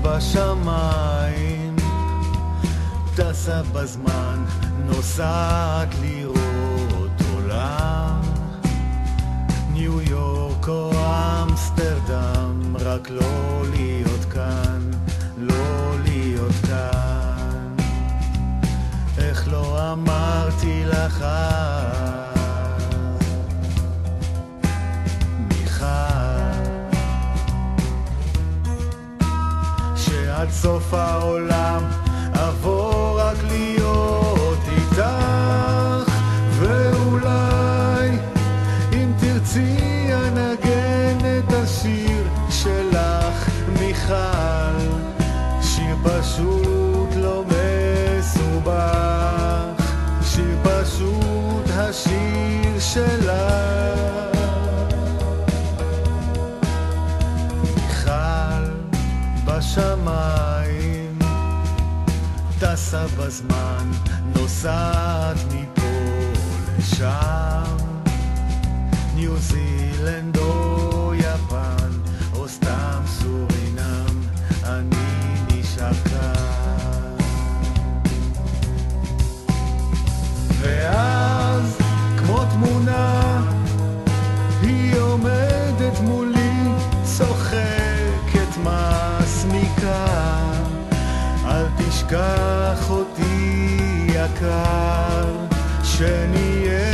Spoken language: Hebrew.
בשמיים טסה בזמן, נוסעת לראות עולם, ניו יורק או אמסטרדם, רק לא להיות כאן, לא להיות כאן. איך לא אמרתי לך עד סוף העולם אבוא רק להיות איתך, ואולי אם תרצי אנגן את השיר שלך מיכל, שיר פשוט לא מסובך, שיר פשוט השיר שלך. בשמיים טסה בזמן, נוסעת מפה לשם, ניו זילנד או יפן או סתם סורינם, אני נשאר כאן. ואז כמו תמונה היא עומדת מולי, צוחקת מסמיקה, אל תשכח אותי יקר, שנהיה